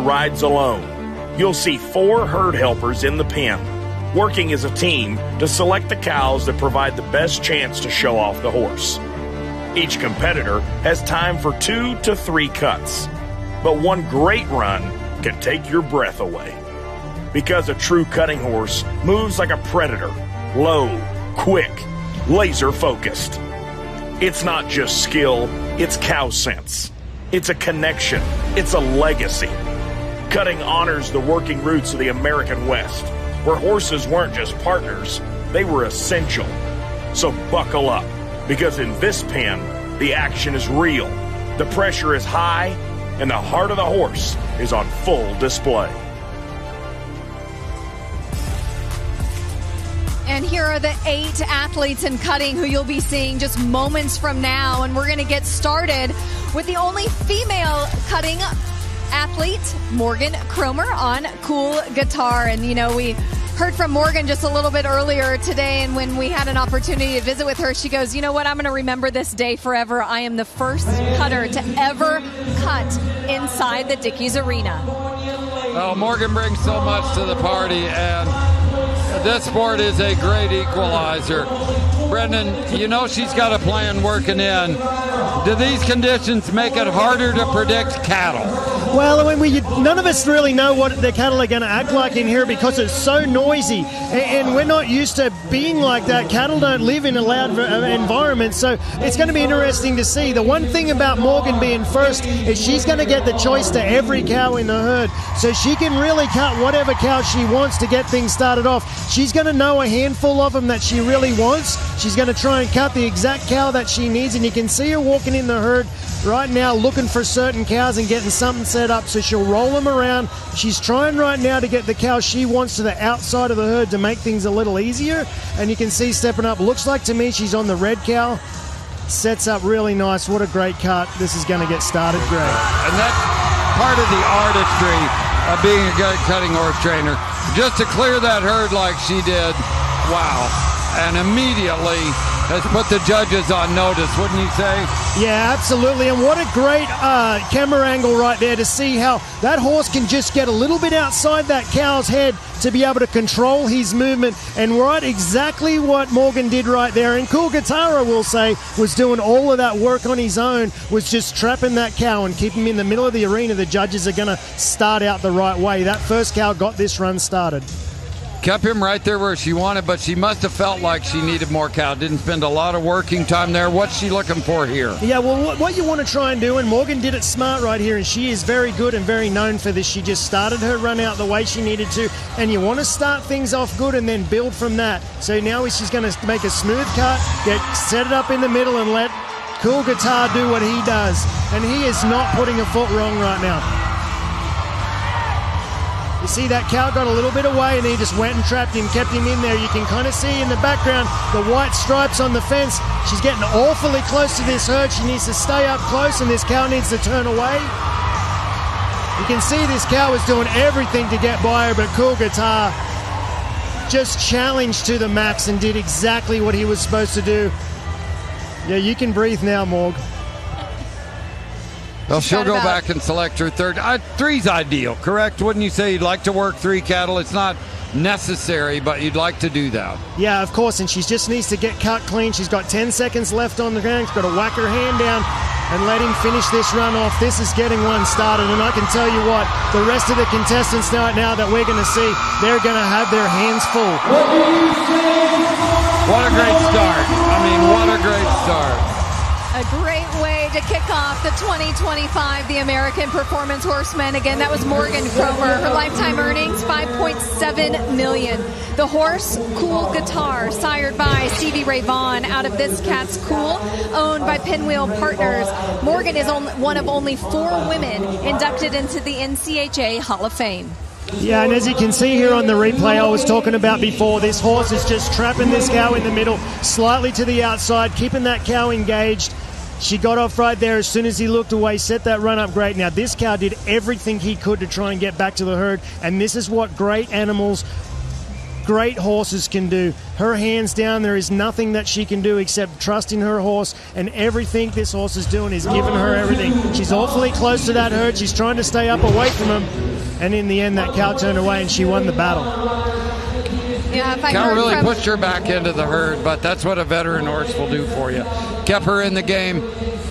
rides alone. You'll see 4 herd helpers in the pen, working as a team to select the cows that provide the best chance to show off the horse. Each competitor has time for 2 to 3 cuts, but one great run can take your breath away. Because a true cutting horse moves like a predator, low, quick, laser focused. It's not just skill, it's cow sense. It's a connection, it's a legacy. Cutting honors the working roots of the American West, where horses weren't just partners, they were essential. So buckle up, because in this pen, the action is real, the pressure is high, and the heart of the horse is on full display. And here are the 8 athletes in cutting who you'll be seeing just moments from now. And we're going to get started with the only female cutting athlete, Morgan Cromer, on cool guitar. And, you know, we heard from Morgan just a little bit earlier today, and when we had an opportunity to visit with her, she goes, you know what, I'm going to remember this day forever. I am the first cutter to ever cut inside the Dickies Arena. Well, Morgan brings so much to the party, and this sport is a great equalizer. Brendan, you know she's got a plan working in. Do these conditions make it harder to predict cattle? Well, I mean, none of us really know what the cattle are going to act like in here because it's so noisy, and we're not used to being like that. Cattle don't live in a loud environment, so it's going to be interesting to see. The one thing about Morgan being first is she's going to get the choice to every cow in the herd, so she can really cut whatever cow she wants to get things started off. She's going to know a handful of them that she really wants. She's going to try and cut the exact cow that she needs, and you can see her walking in the herd right now looking for certain cows and getting something set up, so she'll roll them around. She's trying right now to get the cow she wants to the outside of the herd to make things a little easier, and you can see stepping up, looks like to me she's on the red cow. Sets up really nice. What a great cut. This is going to get started great. And that's part of the artistry of being a good cutting horse trainer. Just to clear that herd like she did, wow. And immediately has put the judges on notice, wouldn't you say? Yeah, absolutely. And what a great camera angle right there to see how that horse can just get a little bit outside that cow's head to be able to control his movement. And right, exactly what Morgan did right there. And Cool Guitar, I will say, was doing all of that work on his own, was just trapping that cow and keeping him in the middle of the arena. The judges are going to start out the right way. That first cow got this run started. Kept him right there where she wanted, but she must have felt like she needed more cow. Didn't spend a lot of working time there. What's she looking for here? Yeah, well, what you want to try and do, and Morgan did it smart right here, and she is very good and very known for this. She just started her run out the way she needed to, and you want to start things off good and then build from that. So now she's going to make a smooth cut, set it up in the middle, and let Cool Guitar do what he does. And he is not putting a foot wrong right now. You see that cow got a little bit away and he just went and trapped him, kept him in there. You can kind of see in the background the white stripes on the fence. She's getting awfully close to this herd. She needs to stay up close and this cow needs to turn away. You can see this cow is doing everything to get by her, but Cool Guitar just challenged to the max and did exactly what he was supposed to do. Yeah, you can breathe now, Morg. Well, she'll go back and select her third. Three's ideal, correct? Wouldn't you say you'd like to work 3 cattle? It's not necessary, but you'd like to do that. Yeah, of course, and she just needs to get cut clean. She's got 10 seconds left on the ground. She's got to whack her hand down and let him finish this run off. This is getting one started, and I can tell you what, the rest of the contestants now that we're going to see, they're going to have their hands full. What a great start. I mean, what a great start. A great way to kick off the 2025, the American Performance Horsemen. Again, that was Morgan Cromer. Her lifetime earnings, $5.7 million. The horse, Cool Guitar, sired by Stevie Ray Vaughan out of This Cat's Cool, owned by Pinwheel Partners. Morgan is one of only 4 women inducted into the NCHA Hall of Fame. Yeah, and as you can see here on the replay I was talking about before, this horse is just trapping this cow in the middle, slightly to the outside, keeping that cow engaged. She got off right there as soon as he looked away, set that run up great. Now, this cow did everything he could to try and get back to the herd, and this is what great animals, great horses can do. Her hands down, there is nothing that she can do except trust in her horse, and everything this horse is doing is giving her everything. She's awfully close to that herd. She's trying to stay up away from him. and in the end that cow turned away and she won the battle. Yeah, if I Cow heard really from... pushed her back into the herd, but that's what a veteran horse will do for you. Kept her in the game.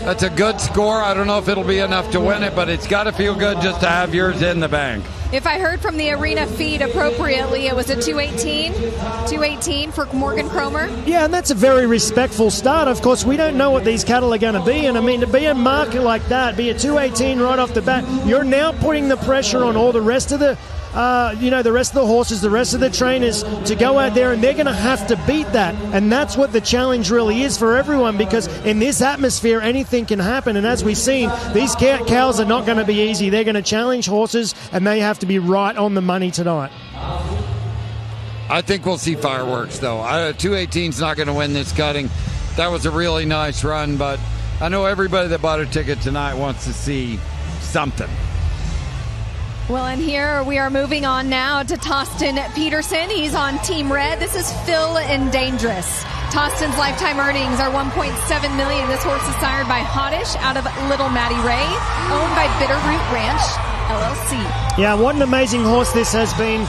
That's a good score. I don't know if it'll be enough to win it, but it's got to feel good just to have yours in the bank. If I heard from the arena feed appropriately, it was a 218 for Morgan Cromer. Yeah, and that's a very respectful start. Of course, we don't know what these cattle are going to be, and I mean, to be a marker like that, be a 218 right off the bat, you're now putting the pressure on all the rest of the the rest of the horses, the rest of the trainers to go out there, and they're going to have to beat that. And that's what the challenge really is for everyone, because in this atmosphere, anything can happen. And as we've seen, these cows are not going to be easy. They're going to challenge horses, and they have to be right on the money tonight. I think we'll see fireworks, though. 218's not going to win this cutting. That was a really nice run, but I know everybody that bought a ticket tonight wants to see something. Well, and here we are moving on now to Tosten Peterson. He's on Team Red. This is Phil and Dangerous. Tosten's lifetime earnings are $1.7 million. This horse is sired by Hottish out of Little Matty Ray, owned by Bitterroot Ranch, LLC. Yeah, what an amazing horse this has been.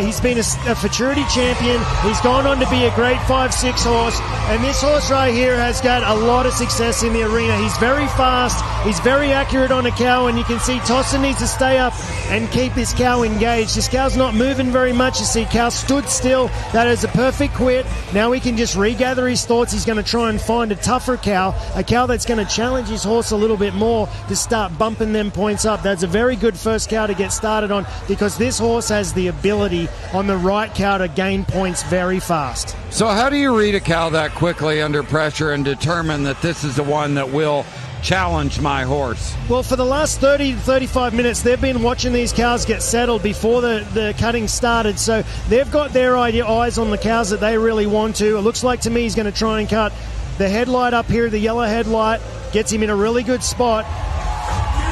He's been a futurity champion. He's gone on to be a great 5-6 horse. And this horse right here has got a lot of success in the arena. He's very fast. He's very accurate on a cow. And you can see Tosten needs to stay up and keep this cow engaged. This cow's not moving very much. You see, cow stood still. That is a perfect quit. Now he can just regather his thoughts. He's going to try and find a tougher cow, a cow that's going to challenge his horse a little bit more to start bumping them points up. That's a very good first cow to get started on, because this horse has the ability on the right cow to gain points very fast. So how do you read a cow that quickly under pressure and determine that this is the one that will challenge my horse? Well, for the last 30 to 35 minutes, they've been watching these cows get settled before the cutting started. So they've got their eyes on the cows that they really want to. It looks like to me he's going to try and cut the headlight up here, the yellow headlight, gets him in a really good spot.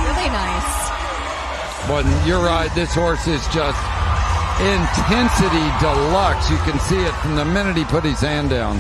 Really nice. But you're right, this horse is just intensity deluxe. You can see it from the minute he put his hand down.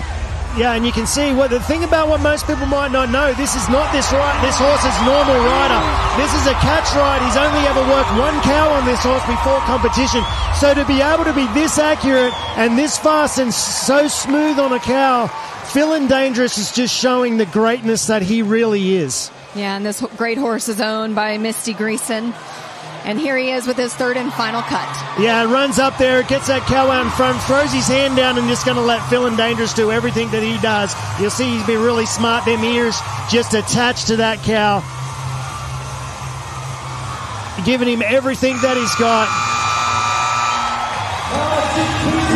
Yeah, and you can see the thing about what most people might not know, this is not this horse's normal rider. This is a catch ride. He's only ever worked one cow on this horse before competition. So to be able to be this accurate and this fast and so smooth on a cow, Phil and Dangerous is just showing the greatness that he really is. Yeah, and this great horse is owned by Misty Greason. And here he is with his third and final cut. Yeah, runs up there, gets that cow out in front, throws his hand down, and just going to let Phil and Dangerous do everything that he does. You'll see he's been really smart. Them ears just attached to that cow, giving him everything that he's got.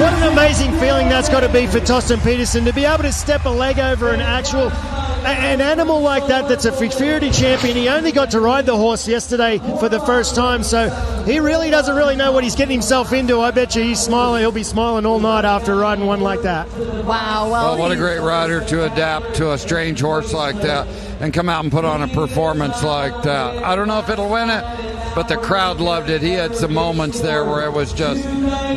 What an amazing feeling that's got to be for Tosten Peterson, to be able to step a leg over an animal like that that's a futurity champion. He only got to ride the horse yesterday for the first time, so he really doesn't really know what he's getting himself into. I bet you he's smiling. He'll be smiling all night after riding one like that. Wow. Well, what a great rider to adapt to a strange horse like that and come out and put on a performance like that. I don't know if it'll win it, but the crowd loved it. He had some moments there where it was just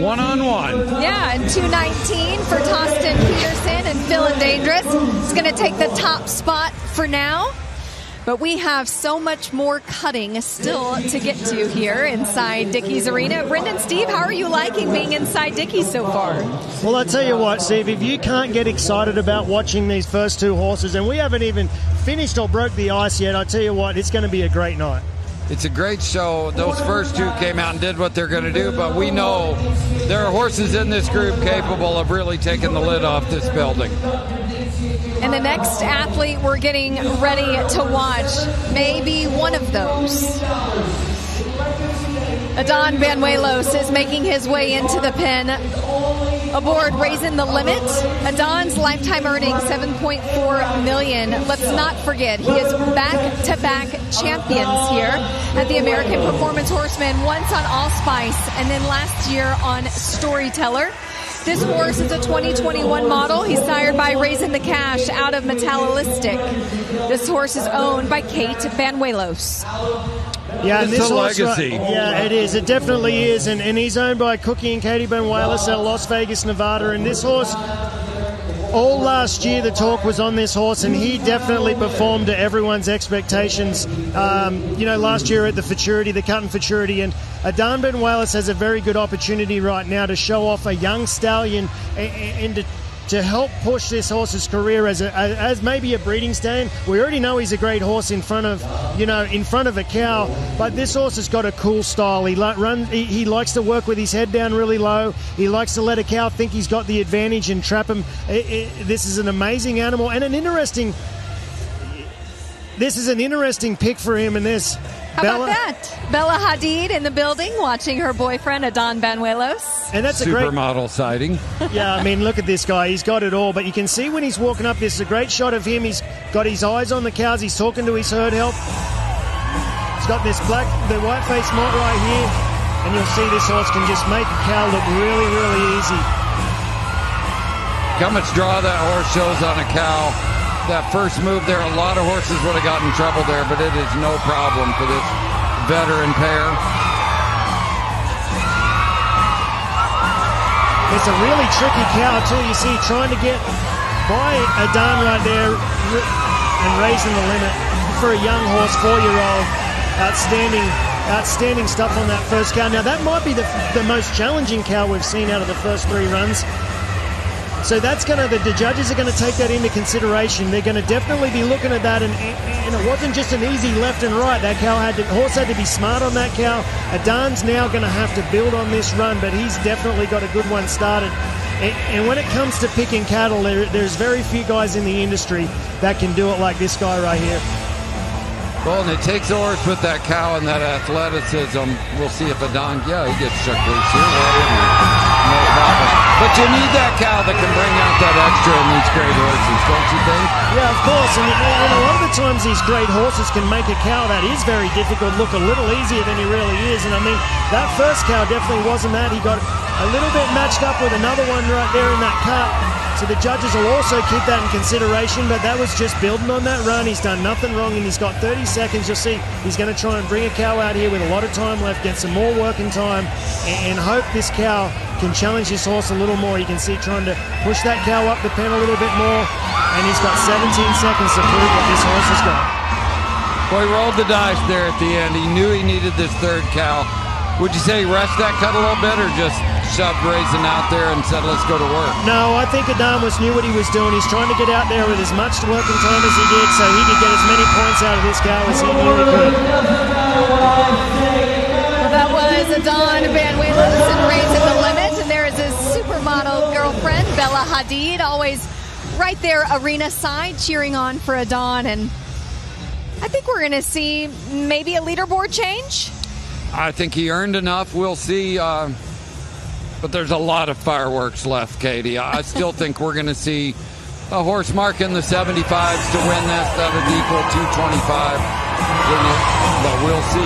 one-on-one. Yeah, and 219 for Tosten Peterson, and Phil and Dangerous is going to take the top spot for now. But we have so much more cutting still to get to here inside Dickey's Arena. Brendan, Steve, how are you liking being inside Dickey's so far? Well, I tell you what, Steve, if you can't get excited about watching these first two horses, and we haven't even finished or broke the ice yet, I tell you what, it's going to be a great night. It's a great show. Those first two came out and did what they're going to do, but we know there are horses in this group capable of really taking the lid off this building. And the next athlete we're getting ready to watch may be one of those. Adan Banuelos is making his way into the pen aboard Raising the Limit. Adan's lifetime earnings $7.4 million. Let's not forget, he is back-to-back champions here at the American Performance Horseman, once on Allspice and then last year on Storyteller. This horse is a 2021 model. He's sired by Raising the Cash out of Metallistic. This horse is owned by Kate Banuelos. Yeah, it's this a horse, legacy. Yeah, it is. It definitely is. And he's owned by Cookie and Katie Banuelos out of Las Vegas, Nevada. And this horse, all last year the talk was on this horse, and he definitely performed to everyone's expectations. Last year at the Futurity, the Cutting Futurity, and Adan Banuelos has a very good opportunity right now to show off a young stallion and to help push this horse's career as maybe a breeding stand. We already know he's a great horse in front of a cow, but this horse has got a cool style. He likes to work with his head down really low. He likes to let a cow think he's got the advantage and trap him. This is an amazing animal and an interesting pick for him in this. How about that? Bella Hadid in the building watching her boyfriend, Adan Banuelos. And that's supermodel sighting. Yeah, I mean, look at this guy. He's got it all. But you can see when he's walking up, this is a great shot of him. He's got his eyes on the cows. He's talking to his herd help. He's got the white face mott right here. And you'll see this horse can just make a cow look really, really easy. How much draw that horse shows on a cow. That first move there, a lot of horses would have gotten in trouble there, but it is no problem for this veteran pair. It's a really tricky cow too. You see, trying to get by Adan right there and raising the limit for a young horse, 4-year-old. Outstanding stuff on that first cow. Now that might be the most challenging cow we've seen out of the first 3 runs. So that's the judges are going to take that into consideration. They're going to definitely be looking at that, and it wasn't just an easy left and right. That horse had to be smart on that cow. Adan's now going to have to build on this run, but he's definitely got a good one started. And when it comes to picking cattle, there's very few guys in the industry that can do it like this guy right here. Well, and it takes a horse with that cow and that athleticism. We'll see if Adan, he gets shook loose here. No problem. But you need that cow that can bring out that extra in these great horses, don't you think? Yeah, of course. And a lot of the times these great horses can make a cow that is very difficult look a little easier than he really is. And I mean, that first cow definitely wasn't that. He got a little bit matched up with another one right there in that cut. So the judges will also keep that in consideration, but that was just building on that run. He's done nothing wrong, and he's got 30 seconds. You'll see he's going to try and bring a cow out here with a lot of time left, get some more working time, and hope this cow can challenge this horse a little more. You can see trying to push that cow up the pen a little bit more, and he's got 17 seconds to prove what this horse has got. Well, he rolled the dice there at the end. He knew he needed this third cow. Would you say he rushed that cut a little bit, or just shoved Raisin out there and said, let's go to work? No, I think Adan knew what he was doing. He's trying to get out there with as much working time as he did so he could get as many points out of this cow as he knew he could. Well, that was Adan Banuelos and Raising the Limit. And there is his supermodel girlfriend, Bella Hadid, always right there arena side cheering on for Adan. And I think we're going to see maybe a leaderboard change. I think he earned enough. We'll see. But there's a lot of fireworks left, Katie. I still think we're going to see a horse mark in the 75s to win this. That would equal 225. But we'll see.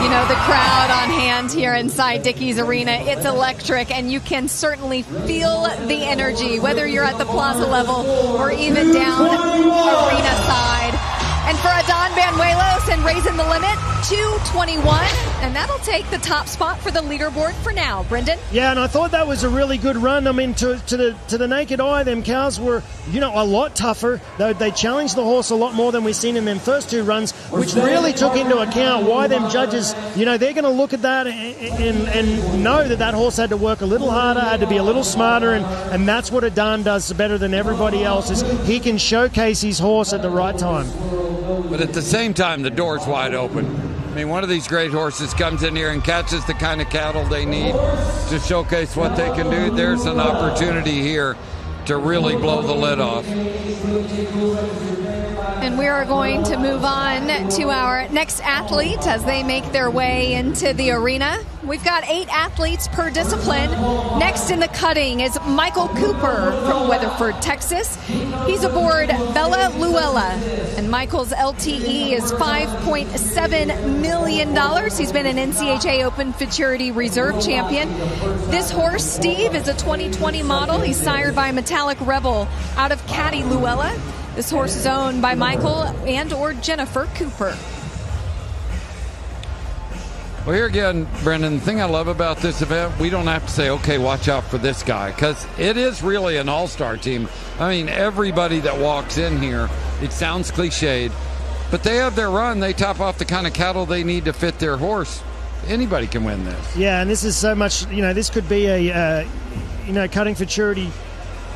You know, the crowd on hand here inside Dickey's Arena, it's electric, and you can certainly feel the energy, whether you're at the plaza level or even down arena side. And for Adan Banuelos and Raising the Limit, 221, and that'll take the top spot for the leaderboard for now. Brendan? Yeah, and I thought that was a really good run. I mean, to the naked eye, them cows were, a lot tougher. They challenged the horse a lot more than we've seen in them first 2 runs, which really took into account why them judges, they're going to look at that and know that horse had to work a little harder, had to be a little smarter, and that's what Adan does better than everybody else, is he can showcase his horse at the right time. But at the same time, the door's wide open. I mean, one of these great horses comes in here and catches the kind of cattle they need to showcase what they can do. There's an opportunity here to really blow the lid off. And we are going to move on to our next athlete as they make their way into the arena. We've got 8 athletes per discipline. Next in the cutting is Michael Cooper from Weatherford, Texas. He's aboard Bella Luella, and Michael's LTE is $5.7 million. He's been an NCHA Open Futurity Reserve champion. This horse, Steve, is a 2020 model. He's sired by Metallic Rebel out of Caddy Luella. This horse is owned by Michael and or Jennifer Cooper. Well, here again, Brendan, the thing I love about this event, we don't have to say, okay, watch out for this guy, because it is really an all-star team. I mean, everybody that walks in here, it sounds cliched, but they have their run. They top off the kind of cattle they need to fit their horse. Anybody can win this. Yeah, and this is so much, this could be a, cutting futurity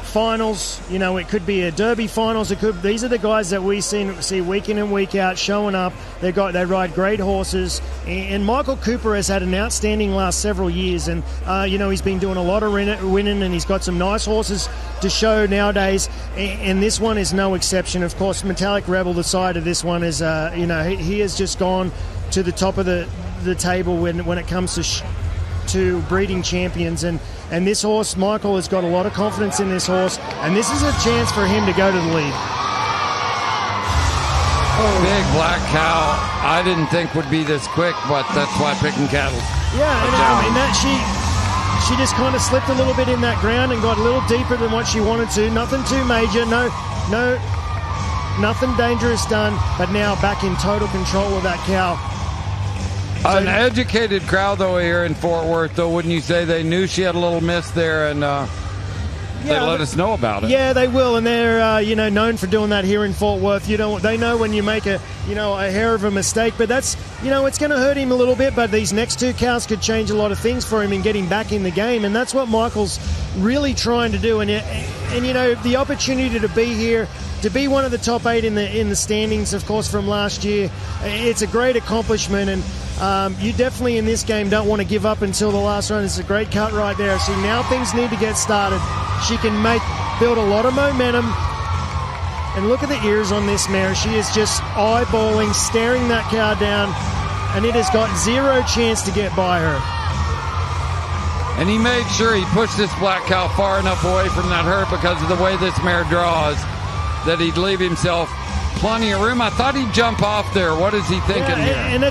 finals. It could be a Derby finals. These are the guys that we see week in and week out showing up. They ride great horses, and Michael Cooper has had an outstanding last several years, and he's been doing a lot of winning, and he's got some nice horses to show nowadays, and this one is no exception. Of course, Metallic Rebel, the side of this one is, he has just gone to the top of the table when it comes to breeding champions, and this horse, Michael, has got a lot of confidence in this horse, and this is a chance for him to go to the lead. Big black cow, I didn't think would be this quick, but that's why picking cattle. Yeah, and that she just kind of slipped a little bit in that ground and got a little deeper than what she wanted to. Nothing too major, no, nothing dangerous done, but now back in total control of that cow. An educated crowd, though, here in Fort Worth, though, wouldn't you say? They knew she had a little miss there, and they let us know about it. Yeah, they will, and they're known for doing that here in Fort Worth. They know when you make a hair of a mistake, but that's it's going to hurt him a little bit. But these next two cows could change a lot of things for him and get him back in the game, and that's what Michael's really trying to do. And the opportunity to be here, to be one of the top 8 in the standings, of course, from last year, it's a great accomplishment. And you definitely in this game don't want to give up until the last run. It's a great cut right there. See, now things need to get started. She can build a lot of momentum. And look at the ears on this mare. She is just eyeballing, staring that cow down, and it has got zero chance to get by her. And he made sure he pushed this black cow far enough away from that herd because of the way this mare draws, that he'd leave himself plenty of room. I thought he'd jump off there. What is he thinking here? And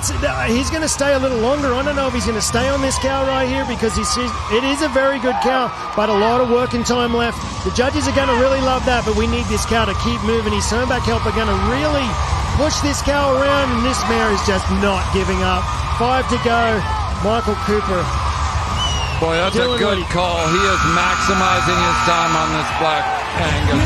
he's going to stay a little longer. I don't know if he's going to stay on this cow right here because it is a very good cow, but a lot of working time left. The judges are going to really love that, but we need this cow to keep moving. His turnback help are going to really push this cow around, and this mare is just not giving up. 5 to go. Michael Cooper. Boy, that's a good call. He is maximizing his time on this black Angus.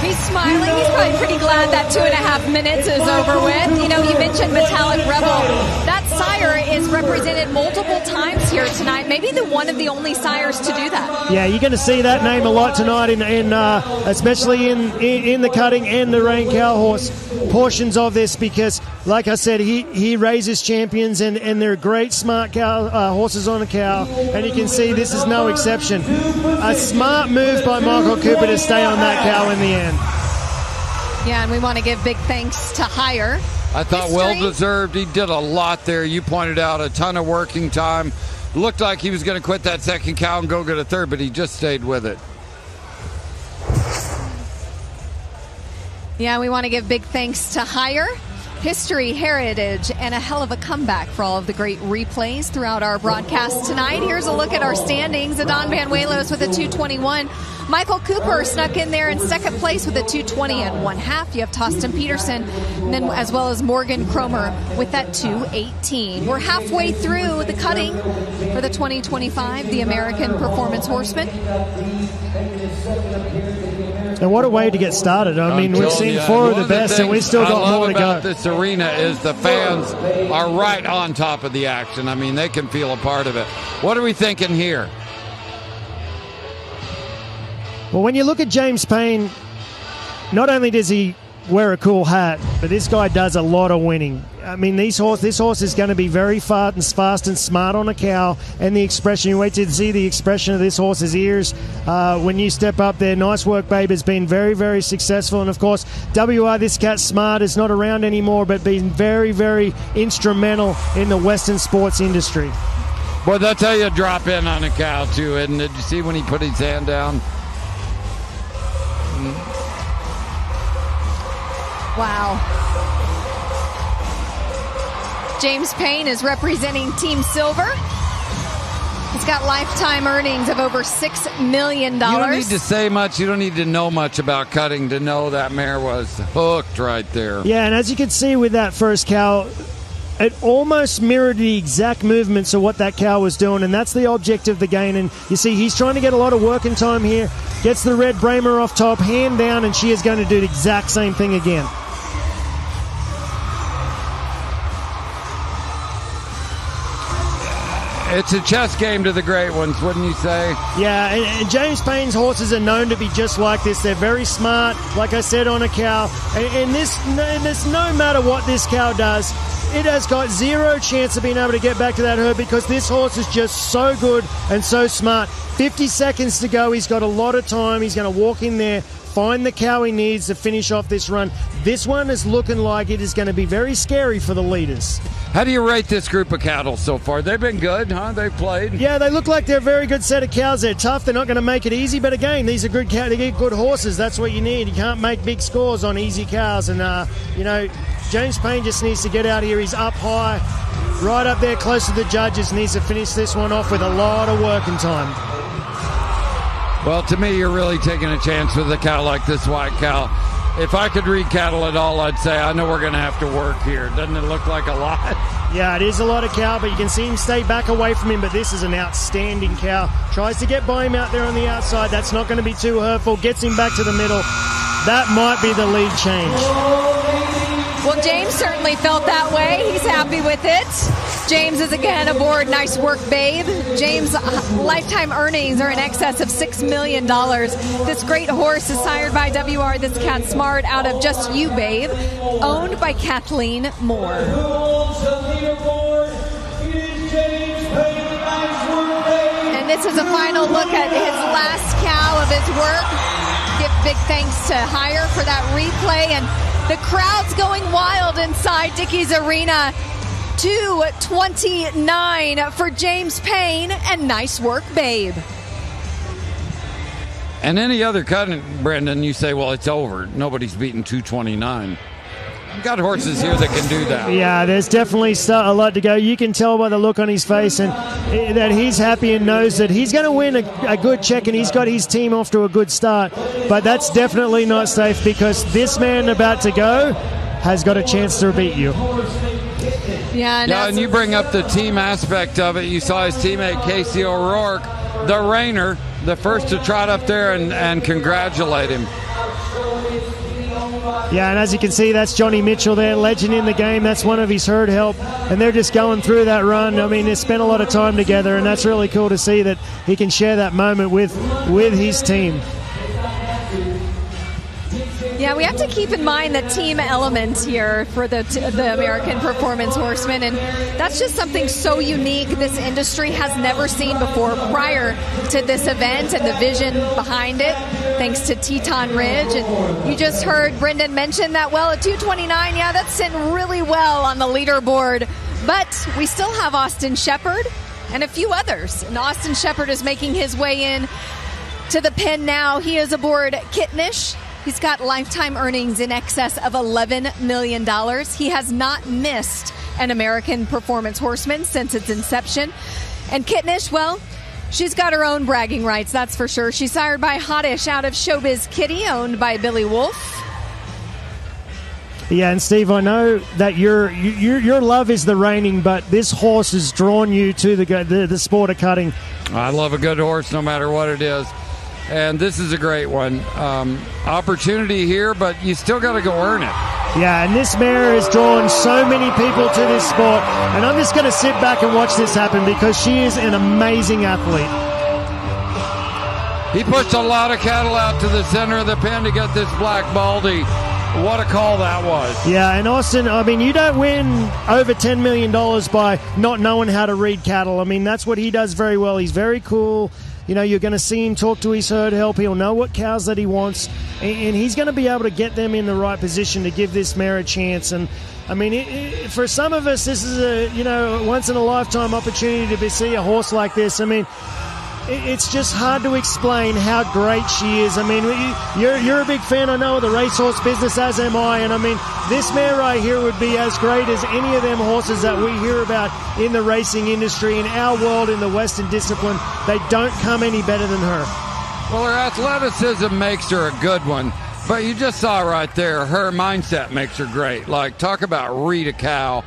He's smiling. He's probably pretty glad that 2.5 minutes is over with. You mentioned Metallic Rebel. That sire is represented multiple times here tonight. Maybe one of the only sires to do that. Yeah, you're going to see that name a lot tonight, especially in the cutting and the rein cow horse portions of this, because, like I said, he raises champions, and they're great, smart cow horses on a cow, and you can see this is no exception. A smart move by Michael Cooper to stay on that cow in the end. Yeah, and we want to give big thanks to Hire. I thought well-deserved. He did a lot there. You pointed out a ton of working time. Looked like he was going to quit that second cow and go get a third, but he just stayed with it. Yeah, we want to give big thanks to Hire. History, heritage, and a hell of a comeback for all of the great replays throughout our broadcast tonight. Here's a look at our standings. Adan Banuelos with a 221. Michael Cooper snuck in there in second place with a 220 1/2. You have Tosten Peterson, and then as well as Morgan Cromer with that 218. We're halfway through the cutting for the 2025, the American Performance Horseman. And what a way to get started. I mean, we've seen 4 of the best, and we've still got more to go. What I love about this arena is the fans are right on top of the action. I mean, they can feel a part of it. What are we thinking here? Well, when you look at James Payne, not only does he wear a cool hat, but this guy does a lot of winning. I mean, this horse is going to be very fast and smart on a cow, and the expression, you wait to see the expression of this horse's ears when you step up there. Nice work, babe, has been very, very successful. And of course, WR, this cat Smart, is not around anymore, but been very, very instrumental in the Western sports industry. Boy, that's how you drop in on a cow too, isn't it? Did you see when he put his hand down? Wow. James Payne is representing Team Silver. He's got lifetime earnings of over $6 million. You don't need to say much. You don't need to know much about cutting to know that mare was hooked right there. Yeah, and as you can see with that first cow, it almost mirrored the exact movements of what that cow was doing, and that's the object of the gain. And you see, he's trying to get a lot of working time here. Gets the red Bramer off top, hand down, and she is going to do the exact same thing again. It's a chess game to the great ones, wouldn't you say? Yeah, and James Payne's horses are known to be just like this. They're very smart, like I said, on a cow. And this, no matter what this cow does, it has got zero chance of being able to get back to that herd because this horse is just so good and so smart. 50 seconds to go. He's got a lot of time. He's going to walk in there, find the cow he needs to finish off this run. This one is looking like it is going to be very scary for the leaders. How do you rate this group of cattle so far? They've been good, huh? They've played. Yeah, they look like they're a very good set of cows. They're tough. They're not going to make it easy. But again, these are good cows. They get good horses. That's what you need. You can't make big scores on easy cows. And, James Payne just needs to get out here. He's up high, right up there close to the judges. Needs to finish this one off with a lot of working time. Well, to me, you're really taking a chance with a cow like this white cow. If I could read cattle at all, I'd say I know we're going to have to work here. Doesn't it look like a lot? Yeah, it is a lot of cow, but you can see him stay back away from him. But this is an outstanding cow. Tries to get by him out there on the outside. That's not going to be too hurtful. Gets him back to the middle. That might be the lead change. Well, James certainly felt that way. He's happy with it. James is again aboard. Nice work, babe. James' lifetime earnings are in excess of $6 million. This great horse is sired by WR This Cat Smart out of Just You, Babe, owned by Kathleen Moore. And this is a final look at his last cow of his work. Give big thanks to Hire for that replay. And the crowd's going wild inside Dickey's Arena. 2:29 for James Payne, and nice work, babe. And any other cut, Brendan, you say, well, it's over. Nobody's beating 2:29. I've got horses here that can do that. Yeah, there's definitely a lot to go. You can tell by the look on his face and that he's happy and knows that he's going to win a good check, and he's got his team off to a good start. But that's definitely not safe because this man about to go has got a chance to beat you. Yeah, and you bring up the team aspect of it. You saw his teammate Casey O'Rourke, the reigner, the first to trot up there and congratulate him. Yeah, and as you can see, that's Johnny Mitchell there, legend in the game. That's one of his herd help, and they're just going through that run. I mean, they spent a lot of time together, and that's really cool to see that he can share that moment with his team. Yeah, we have to keep in mind the team element here for the American Performance Horsemen, and that's just something so unique this industry has never seen before prior to this event and the vision behind it, thanks to Teton Ridge. And you just heard Brendan mention that, well, at 2:29, yeah, that's sitting really well on the leaderboard. But we still have Austin Shepard and a few others. And Austin Shepard is making his way in to the pen now. He is aboard Kittenish. He's got lifetime earnings in excess of $11 million. He has not missed an American Performance Horseman since its inception. And Kittenish, well, she's got her own bragging rights, that's for sure. She's sired by Hottish out of Showbiz Kitty, owned by Billy Wolf. Yeah, and Steve, I know that your love is the reining, but this horse has drawn you to the sport of cutting. I love a good horse no matter what it is. And this is a great one. Opportunity here, but you still got to go earn it. Yeah, and this mare has drawn so many people to this sport. And I'm just going to sit back and watch this happen because she is an amazing athlete. He pushed a lot of cattle out to the center of the pen to get this Black Baldy. What a call that was. Yeah, and Austin, I mean, you don't win over $10 million by not knowing how to read cattle. I mean, that's what he does very well. He's very cool. You know, you're going to see him talk to his herd help. He'll know what cows that he wants, and he's going to be able to get them in the right position to give this mare a chance. And, I mean, for some of us, this is a, once-in-a-lifetime opportunity to see a horse like this. I mean, it's just hard to explain how great she is. I mean, you're a big fan, I know, of the racehorse business, as am I. And, I mean, this mare right here would be as great as any of them horses that we hear about in the racing industry, in our world, in the Western discipline. They don't come any better than her. Well, her athleticism makes her a good one. But you just saw right there, her mindset makes her great. Like, talk about read a cow.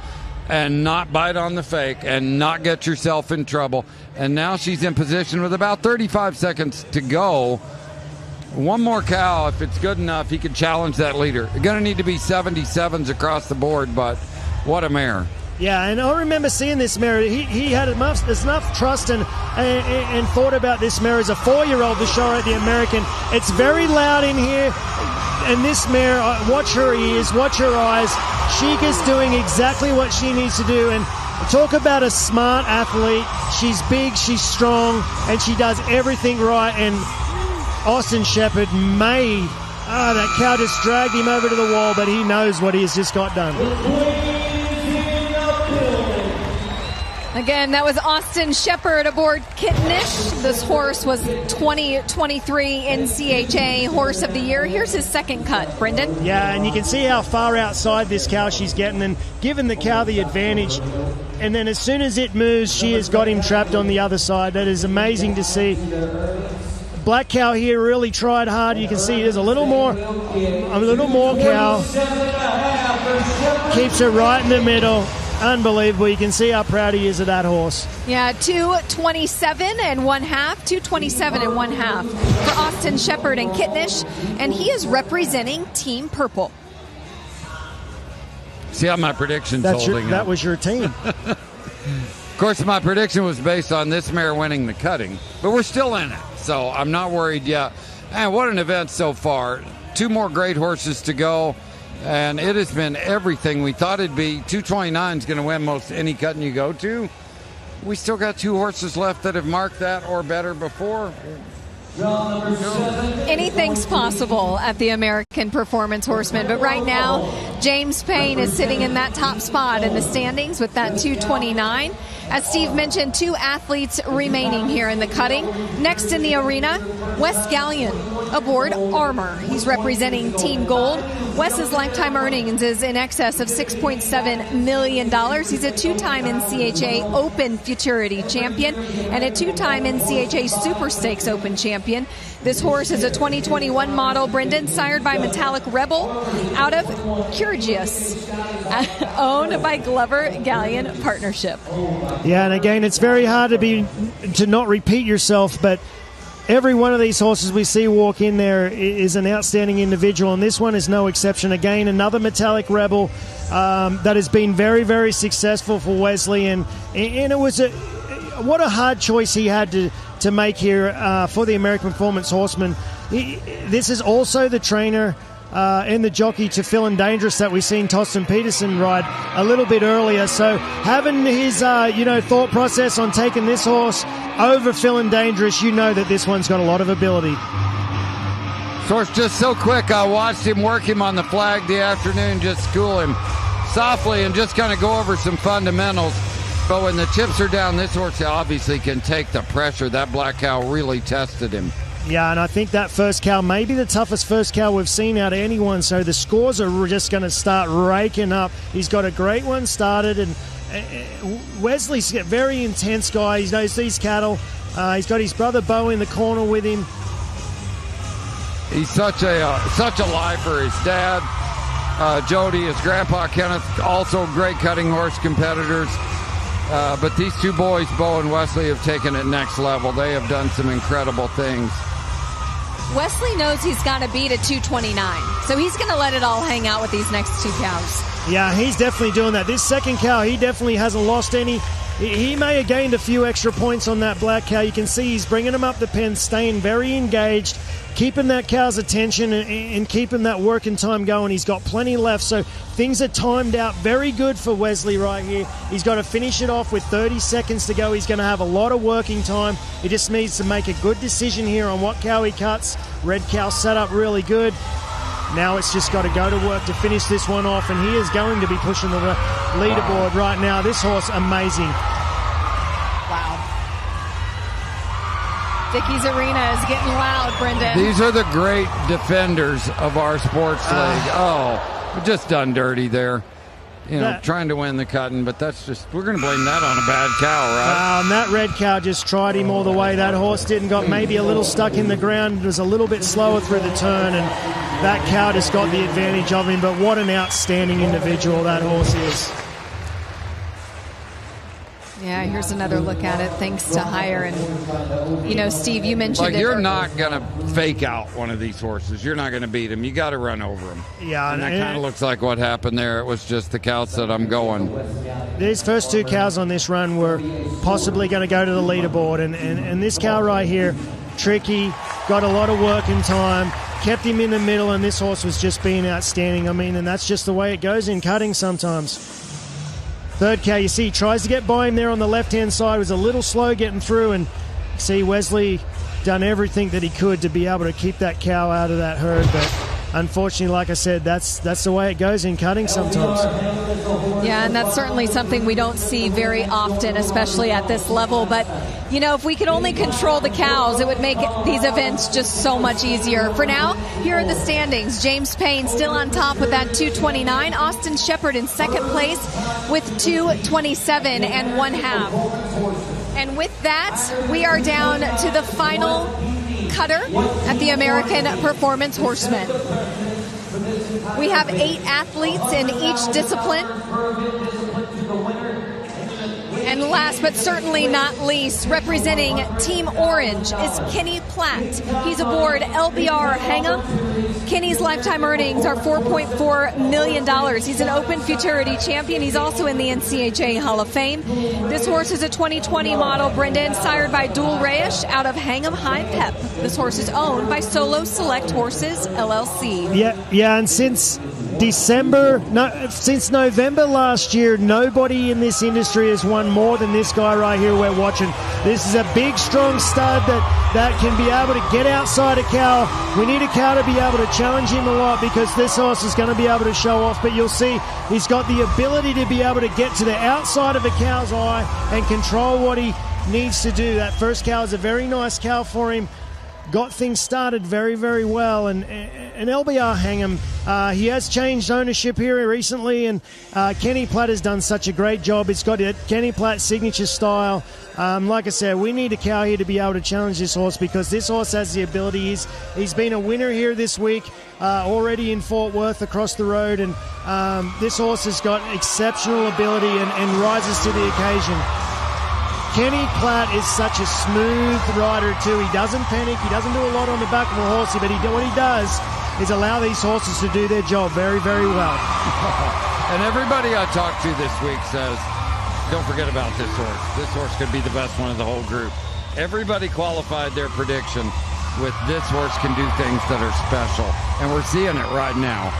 and not bite on the fake and not get yourself in trouble. And now she's in position with about 35 seconds to go. One more cow, if it's good enough, he could challenge that leader. You're going to need to be 77s across the board, but what a mare. Yeah, and I remember seeing this mare. He had enough trust and thought about this mare as a 4-year-old to show her at the American. It's very loud in here, and this mare, watch her ears, watch her eyes. Sheikah's doing exactly what she needs to do, and talk about a smart athlete. She's big, she's strong, and she does everything right, and Austin Shepard that cow just dragged him over to the wall, but he knows what he has just got done. Again, that was Austin Shepard aboard Kittenish. This horse was 2023 NCHA Horse of the Year. Here's his second cut, Brendan. Yeah, and you can see how far outside this cow she's getting and giving the cow the advantage. And then as soon as it moves, she has got him trapped on the other side. That is amazing to see. Black cow here really tried hard. You can see there's a little more cow. Keeps her right in the middle. Unbelievable. You can see how proud he is of that horse. Yeah, 2:27 and 1/2. 2:27 and 1/2 for Austin Shepard and Kittenish, and he is representing Team Purple. See how my prediction's holding up. That was your team. Of course, my prediction was based on this mare winning the cutting, but we're still in it, so I'm not worried yet. And what an event so far. 2 more great horses to go. And it has been everything we thought it'd be. 229 is going to win most any cutting you go to. We still got 2 horses left that have marked that or better before. Anything's possible at the American Performance Horseman, but right now, James Payne is sitting in that top spot in the standings with that 229. As Steve mentioned, 2 athletes remaining here in the cutting. Next in the arena, Wes Galyean aboard Armor. He's representing Team Gold. Wes's lifetime earnings is in excess of $6.7 million. He's a 2-time NCHA Open Futurity champion and a 2-time NCHA Super Stakes Open champion. This horse is a 2021 model, Brendan, sired by Metallic Rebel out of Kyrgyz, owned by Glover Galyean Partnership. Yeah, and again, it's very hard to not repeat yourself, but every one of these horses we see walk in there is an outstanding individual, and this one is no exception. Again, another Metallic Rebel that has been very, very successful for Wesley, and it was what a hard choice he had to make here for the American Performance Horseman. This is also the trainer and the jockey to Phil Dangerous that we've seen Tosten Peterson ride a little bit earlier. So having his thought process on taking this horse over Phil Dangerous, you know that this one's got a lot of ability. This horse just so quick. I watched him work him on the flag the afternoon, just school him softly and just kind of go over some fundamentals. But when the chips are down, this horse obviously can take the pressure. That black cow really tested him. Yeah, and I think that first cow may be the toughest first cow we've seen out of anyone, so the scores are just going to start raking up. He's got a great one started, and Wesley's a very intense guy. He knows these cattle. He's got his brother Bo in the corner with him. He's such a lifer. His dad, Jody, his grandpa Kenneth, also great cutting horse competitors. But these 2 boys, Bo and Wesley, have taken it next level. They have done some incredible things. Wesley knows he's got to beat a 229, so he's going to let it all hang out with these next 2 cows. Yeah, he's definitely doing that. This second cow, he definitely hasn't lost any. He may have gained a few extra points on that black cow. You can see he's bringing him up the pen, staying very engaged, keeping that cow's attention and keeping that working time going. He's got plenty left, so things are timed out very good for Wesley right here. He's got to finish it off with 30 seconds to go. He's going to have a lot of working time. He just needs to make a good decision here on what cow he cuts. Red cow set up really good. Now it's just got to go to work to finish this one off, and he is going to be pushing the leaderboard right now. This horse, amazing. Wow. Dickey's Arena is getting loud, Brendan. These are the great defenders of our sports league. We're just done dirty there. Trying to win the cutting, but that's just, we're going to blame that on a bad cow, right? And that red cow just tried him all the way. That horse got maybe a little stuck in the ground. It was a little bit slower through the turn, and that cow just got the advantage of him. But what an outstanding individual that horse is. Yeah, here's another look at it, thanks to higher. And, Steve, you mentioned you're not going to fake out one of these horses. You're not going to beat him. You got to run over him. Yeah, and that kind of looks like what happened there. It was just the cow said, I'm going. These first 2 cows on this run were possibly going to go to the leaderboard. And this cow right here, Tricky, got a lot of work in time, kept him in the middle, and this horse was just being outstanding. And that's just the way it goes in cutting sometimes. Third cow, you see, he tries to get by him there on the left-hand side. Was a little slow getting through, and see Wesley done everything that he could to be able to keep that cow out of that herd. But unfortunately, like I said, that's the way it goes in cutting sometimes. Yeah, and that's certainly something we don't see very often, especially at this level. But, if we could only control the cows, it would make these events just so much easier. For now, here are the standings. James Payne still on top with that 229. Austin Shepard in second place with 227 and 1/2. And with that, we are down to the final cutter at the American Performance Horsemen. We have 8 athletes in each discipline. And last but certainly not least, representing Team Orange is Kenny Platt. He's aboard LBR Hang'em. Kenny's lifetime earnings are $4.4 million. He's an Open Futurity champion. He's also in the NCHA Hall of Fame. This horse is a 2020 model, Brendan, sired by Dual Reyes out of Hang'em High Pep. This horse is owned by Solo Select Horses, LLC. Yeah, and since November last year, nobody in this industry has won more than this guy right here we're watching. This is a big, strong stud that can be able to get outside a cow. We need a cow to be able to challenge him a lot because this horse is going to be able to show off. But you'll see he's got the ability to be able to get to the outside of a cow's eye and control what he needs to do. That first cow is a very nice cow for him. Got things started very, very well. And LBR Hang'em, he has changed ownership here recently, and Kenny Platt has done such a great job. It's got a Kenny Platt signature style. Like I said, we need a cow here to be able to challenge this horse because this horse has the ability. He's been a winner here this week, already in Fort Worth across the road, and this horse has got exceptional ability and rises to the occasion. Kenny Platt is such a smooth rider too. He doesn't panic. He doesn't do a lot on the back of a horse, but what he does is allow these horses to do their job very, very well. And everybody I talked to this week says, don't forget about this horse. This horse could be the best one of the whole group. Everybody qualified their prediction with this horse can do things that are special. And we're seeing it right now.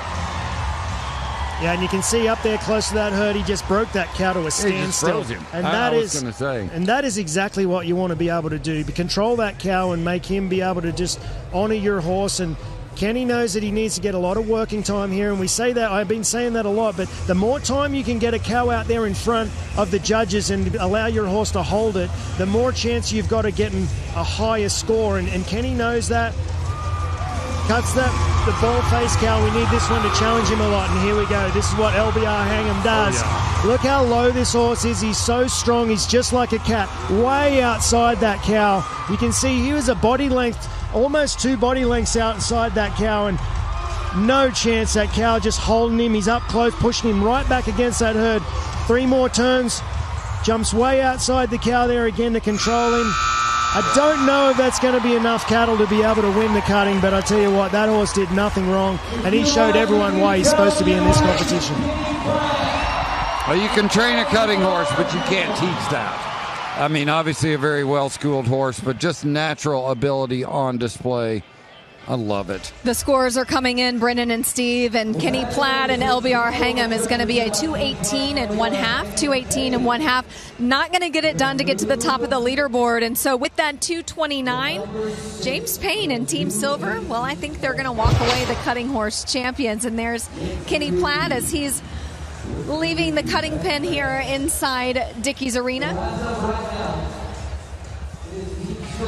Yeah, and you can see up there close to that herd, he just broke that cow to a standstill. And I was going to say. And that is exactly what you want to be able to do. Control that cow and make him be able to just honor your horse. And Kenny knows that he needs to get a lot of working time here, and we say that, I've been saying that a lot, but the more time you can get a cow out there in front of the judges and allow your horse to hold it, the more chance you've got of getting a higher score. And Kenny knows that. Cuts the ball-faced cow. We need this one to challenge him a lot, and here we go. This is what LBR Hang'em does. Oh, yeah. Look how low this horse is. He's so strong. He's just like a cat, way outside that cow. You can see he was a body length, almost 2 body lengths outside that cow, and no chance that cow just holding him. He's up close, pushing him right back against that herd. 3 more turns. Jumps way outside the cow there again to control him. I don't know if that's going to be enough cattle to be able to win the cutting, but I tell you what, that horse did nothing wrong, and he showed everyone why he's supposed to be in this competition. Well, you can train a cutting horse, but you can't teach that. I mean, obviously a very well-schooled horse, but just natural ability on display. I love it. The scores are coming in, Brendan and Steve, and Kenny Platt and LBR Hang'em is going to be a 218 and 1/2, 218 and 1/2. Not going to get it done to get to the top of the leaderboard. And so with that 229, James Payne and Team Silver, well, I think they're going to walk away the cutting horse champions. And there's Kenny Platt as he's leaving the cutting pen here inside Dickey's Arena.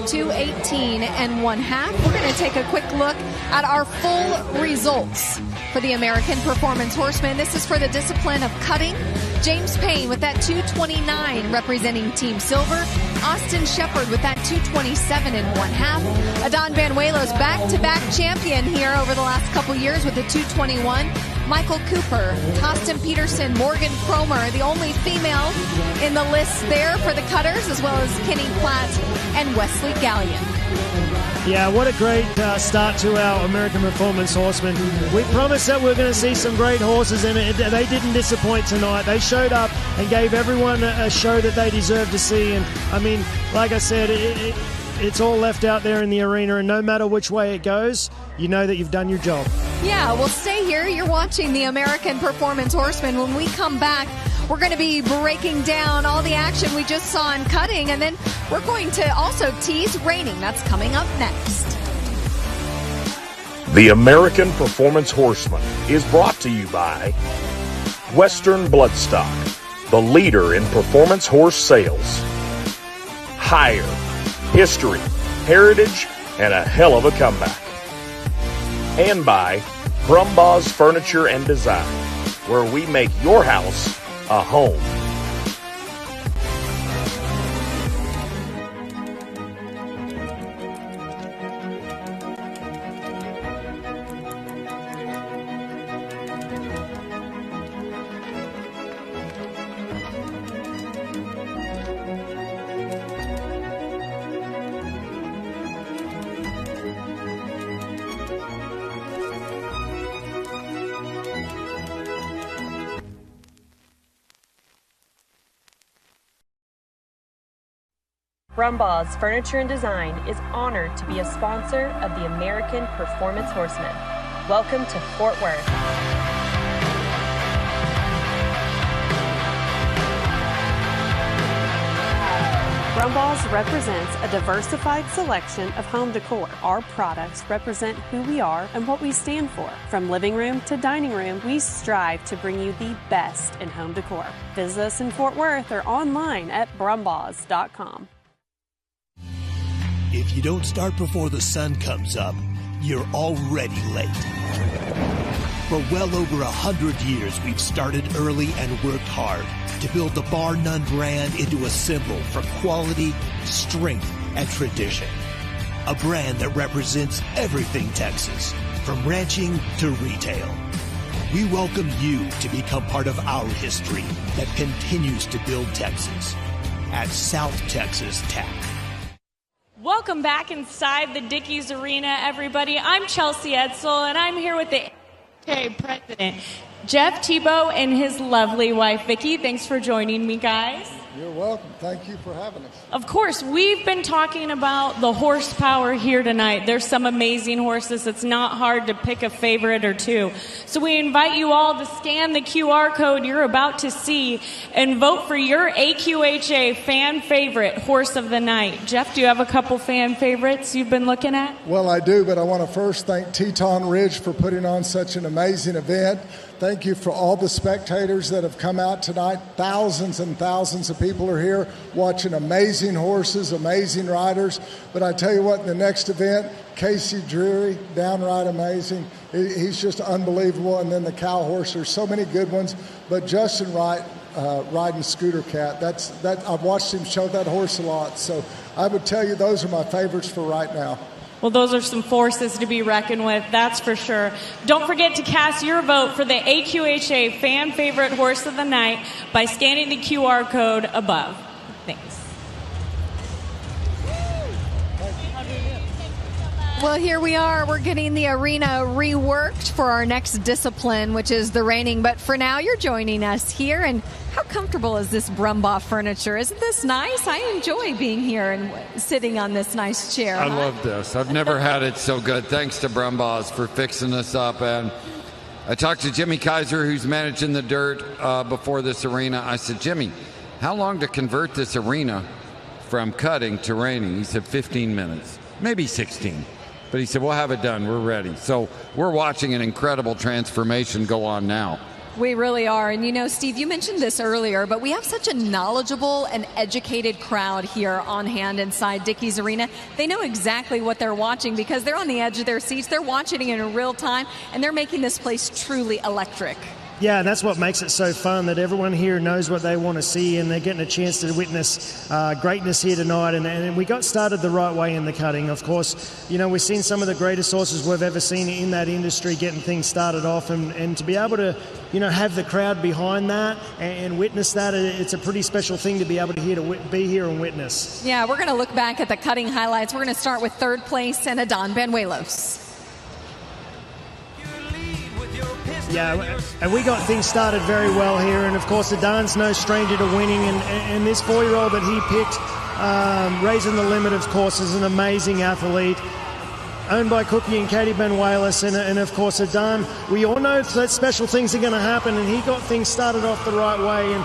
218 and 1/2. We're going to take a quick look at our full results for the American Performance Horsemen. This is for the discipline of cutting. James Payne with that 229 representing Team Silver. Austin Shepard with that 2:27 and 1/2. Adan Banuelos, back-to-back champion here over the last couple years with a 2:21. Michael Cooper, Tosten Peterson, Morgan Cromer, the only female in the list there for the cutters, as well as Kenny Platt and Wes Galyean. Yeah, what a great start to our American Performance Horsemen. We promised that we were going to see some great horses, and they didn't disappoint tonight. They showed up and gave everyone a show that they deserved to see. And, I mean, like I said, it's all left out there in the arena, and no matter which way it goes, you know that you've done your job. Yeah, well, stay here. You're watching the American Performance Horsemen. When we come back, we're going to be breaking down all the action we just saw in cutting, and then we're going to also tease reining. That's coming up next. The American Performance Horseman is brought to you by Western Bloodstock, the leader in performance horse sales. Hire, history, heritage, and a hell of a comeback. And by Brumbaugh's Furniture and Design, where we make your house a home. Brumbaugh's Furniture and Design is honored to be a sponsor of the American Performance Horsemen. Welcome to Fort Worth. Brumbaugh's represents a diversified selection of home decor. Our products represent who we are and what we stand for. From living room to dining room, we strive to bring you the best in home decor. Visit us in Fort Worth or online at brumbaughs.com. If you don't start before the sun comes up, you're already late. For well over 100 years, we've started early and worked hard to build the Bar None brand into a symbol for quality, strength, and tradition. A brand that represents everything Texas, from ranching to retail. We welcome you to become part of our history that continues to build Texas at South Texas Tack. Welcome back inside the Dickies Arena, everybody. I'm Chelsea Edsel, and I'm here with the AK president, Jeff Tebow, and his lovely wife, Vicki. Thanks for joining me, guys. You're welcome. Thank you for having us. Of course, we've been talking about the horsepower here tonight. There's some amazing horses. It's not hard to pick a favorite or two. So we invite you all to scan the QR code you're about to see and vote for your AQHA fan favorite horse of the night. Jeff, do you have a couple fan favorites you've been looking at? Well, I do, but I want to first thank Teton Ridge for putting on such an amazing event. Thank you for all the spectators that have come out tonight. Thousands and thousands of people are here watching amazing horses, amazing riders. But I tell you what, in the next event, Casey Drury, downright amazing. He's just unbelievable. And then the cow horse, there's so many good ones. But Justin Wright riding Scooter Cat, I've watched him show that horse a lot. So I would tell you those are my favorites for right now. Well, those are some forces to be reckoned with, that's for sure. Don't forget to cast your vote for the AQHA Fan Favorite Horse of the Night by scanning the QR code above. Thanks. Well, here we are. We're getting the arena reworked for our next discipline, which is the reining. But for now, you're joining us here. And how comfortable is this Brumbaugh furniture? Isn't this nice? I enjoy being here and sitting on this nice chair. I love this. I've never had it so good. Thanks to Brumbaugh's for fixing us up. And I talked to Jimmy Kaiser, who's managing the dirt before this arena. I said, Jimmy, how long to convert this arena from cutting to reining? He said 15 minutes, maybe 16. But he said, we'll have it done. We're ready. So we're watching an incredible transformation go on now. We really are. And you know, Steve, you mentioned this earlier, but we have such a knowledgeable and educated crowd here on hand inside Dickies Arena. They know exactly what they're watching because they're on the edge of their seats. They're watching it in real time, and they're making this place truly electric. Yeah, and that's what makes it so fun, that everyone here knows what they want to see, and they're getting a chance to witness greatness here tonight. And we got started the right way in the cutting. Of course, you know, we've seen some of the greatest horses we've ever seen in that industry getting things started off, and to be able to, you know, have the crowd behind that and witness that, it's a pretty special thing to be able to be here and witness. Yeah, we're going to look back at the cutting highlights. We're going to start with third place and Adan Banuelos. Yeah, and we got things started very well here, and of course Adan's no stranger to winning, and this 4-year-old that he picked, Raising the Limit, of course, is an amazing athlete, owned by Cookie and Katie Banuelos, and of course Adan, we all know that special things are going to happen, and he got things started off the right way, and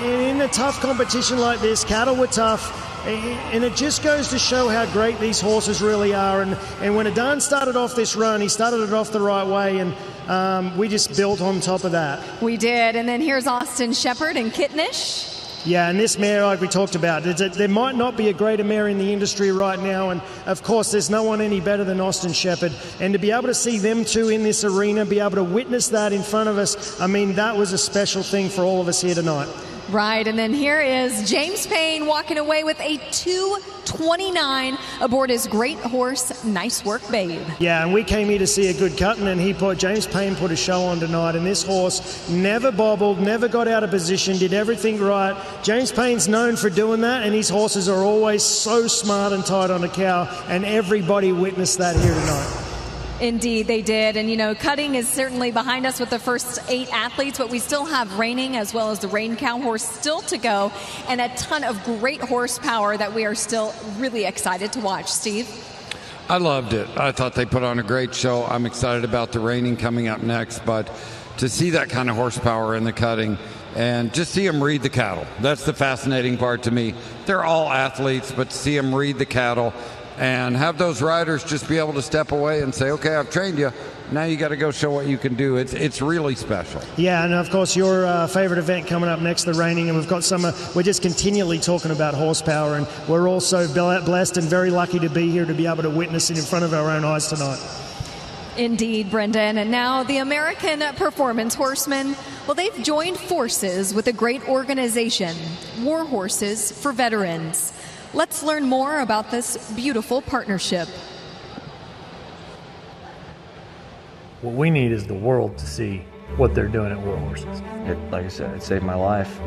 in a tough competition like this, cattle were tough. And it just goes to show how great these horses really are. And when Adan started off this run, he started it off the right way, and we just built on top of that. We did. And then here's Austin Shepard and Kittenish. Yeah, and this mare, like we talked about, there might not be a greater mare in the industry right now, and of course there's no one any better than Austin Shepard. And to be able to see them two in this arena, be able to witness that in front of us, I mean, that was a special thing for all of us here tonight. Right, and then here is James Payne walking away with a 2:29 aboard his great horse, Nice Work Babe. Yeah, and we came here to see a good cutting, and James Payne put a show on tonight, and this horse never bobbled, never got out of position, did everything right. James Payne's known for doing that, and his horses are always so smart and tight on a cow, and everybody witnessed that here tonight. Indeed, they did. And, you know, cutting is certainly behind us with the first 8 athletes, but we still have reining as well as the Rain Cow horse still to go, and a ton of great horsepower that we are still really excited to watch. Steve? I loved it. I thought they put on a great show. I'm excited about the reining coming up next, but to see that kind of horsepower in the cutting and just see them read the cattle, that's the fascinating part to me. They're all athletes, but to see them read the cattle and have those riders just be able to step away and say, okay, I've trained you. Now you got to go show what you can do. It's really special. Yeah, and of course your favorite event coming up next, the reining, and we've got some. We're just continually talking about horsepower, and we're also blessed and very lucky to be here to be able to witness it in front of our own eyes tonight. Indeed, Brendan. And now the American Performance Horsemen. Well, they've joined forces with a great organization, War Horses for Veterans. Let's learn more about this beautiful partnership. What we need is the world to see what they're doing at War Horses. Like I said, it saved my life.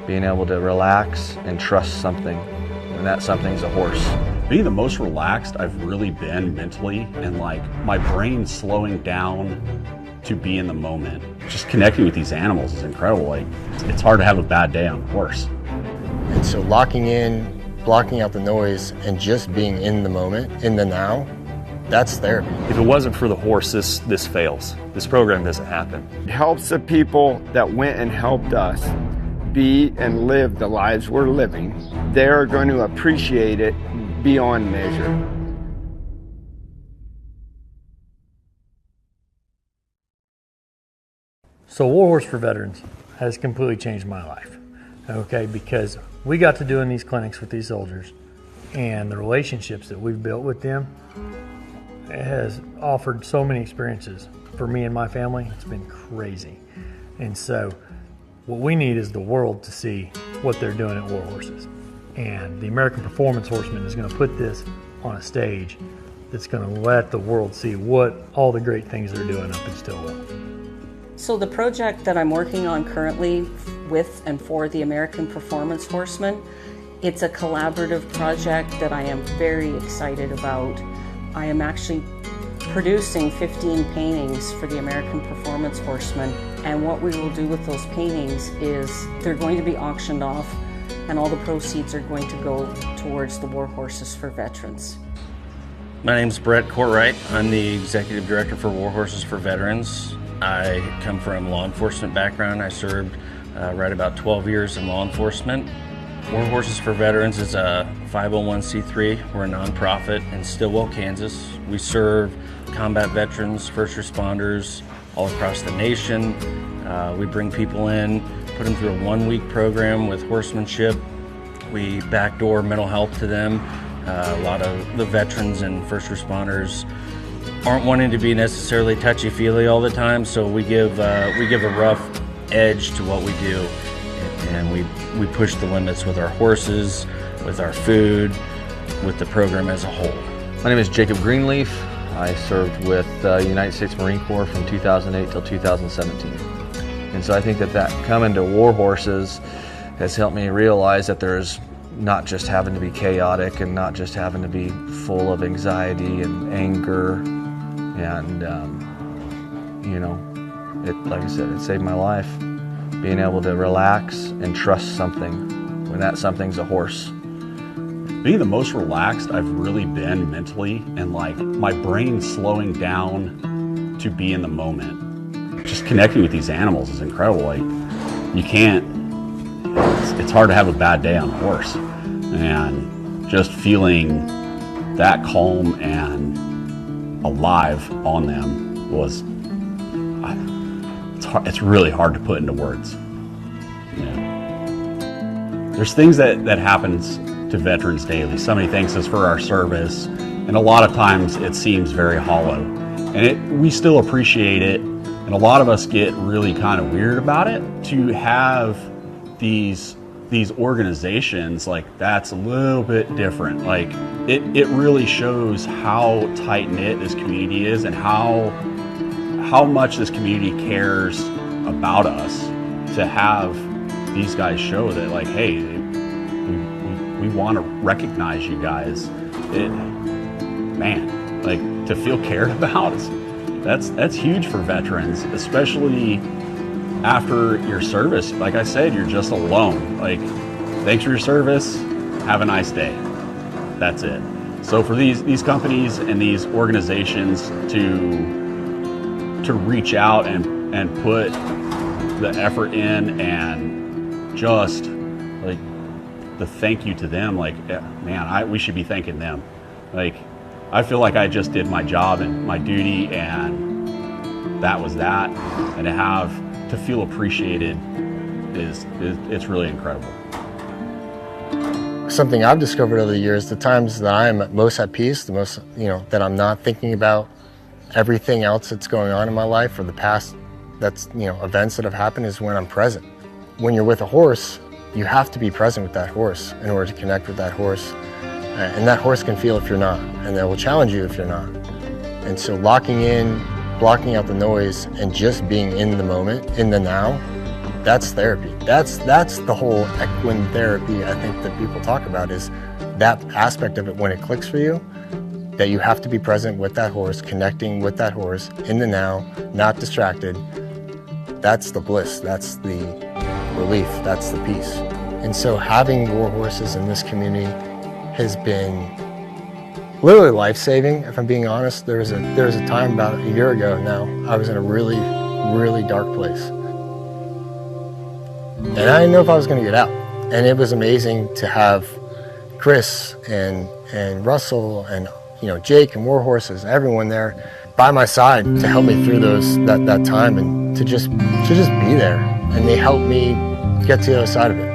Being able to relax and trust something, and that something's a horse. Being the most relaxed I've really been mentally, and like my brain slowing down to be in the moment. Just connecting with these animals is incredible. Like, it's hard to have a bad day on a horse. And so locking in, blocking out the noise, and just being in the moment, in the now, that's therapy. If it wasn't for the horse, this fails. This program doesn't happen. It helps the people that went and helped us be and live the lives we're living. They're going to appreciate it beyond measure. So War Horse for Veterans has completely changed my life, okay, because we got to doing these clinics with these soldiers, and the relationships that we've built with them has offered so many experiences for me and my family. It's been crazy. And so what we need is the world to see what they're doing at War Horses. And the American Performance Horseman is going to put this on a stage that's going to let the world see what all the great things they're doing up in Stillwell. So the project that I'm working on currently with and for the American Performance Horseman, it's a collaborative project that I am very excited about. I am actually producing 15 paintings for the American Performance Horseman, and what we will do with those paintings is they're going to be auctioned off, and all the proceeds are going to go towards the War Horses for Veterans. My name is Brett Courtwright. I'm the Executive Director for War Horses for Veterans. I come from a law enforcement background. I served right about 12 years in law enforcement. War Horses for Veterans is a 501c3. We're a nonprofit in Stillwell, Kansas. We serve combat veterans, first responders all across the nation. We bring people in, put them through a 1-week program with horsemanship. We backdoor mental health to them. A lot of the veterans and first responders aren't wanting to be necessarily touchy-feely all the time, so we give a rough edge to what we do, and we push the limits with our horses, with our food, with the program as a whole. My name is Jacob Greenleaf. I served with the United States Marine Corps from 2008 till 2017. And so I think that coming to War Horses has helped me realize that there's not just having to be chaotic and not just having to be full of anxiety and anger. And, like I said, it saved my life. Being able to relax and trust something when that something's a horse. Being the most relaxed I've really been mentally, and like my brain slowing down to be in the moment. Just connecting with these animals is incredible. Like, you can't, it's hard to have a bad day on a horse. And just feeling that calm and alive on them was, it's really hard to put into words. Yeah. There's things that happens to veterans daily. Somebody thanks us for our service, and a lot of times it seems very hollow. And we still appreciate it, and a lot of us get really kind of weird about it. To have these organizations, like, that's a little bit different. Like, it really shows how tight-knit this community is and how much this community cares about us, to have these guys show that, like, hey, we want to recognize you guys. To feel cared about, that's huge for veterans, especially after your service. Like I said, you're just alone. Like, thanks for your service, have a nice day. That's it. So for these companies and these organizations to reach out and put the effort in, and just like the thank you to them, like, man, we should be thanking them. Like, I feel like I just did my job and my duty, and that was that. And to feel appreciated it's really incredible. Something I've discovered over the years, the times that I am most at peace, the most, that I'm not thinking about everything else that's going on in my life or the past, events that have happened, is when I'm present. When you're with a horse, you have to be present with that horse in order to connect with that horse. And that horse can feel if you're not, and they will challenge you if you're not. And so locking in, blocking out the noise, and just being in the moment, in the now, that's therapy. That's the whole equine therapy I think that people talk about, is that aspect of it when it clicks for you, that you have to be present with that horse, connecting with that horse, in the now, not distracted. That's the bliss, that's the relief, that's the peace. And so having War Horses in this community has been literally life-saving, if I'm being honest. There was a time about a year ago now, I was in a really, really dark place. And I didn't know if I was going to get out. And it was amazing to have Chris and Russell and Jake and War Horses, everyone there by my side to help me through that time, and to just be there. And they helped me get to the other side of it.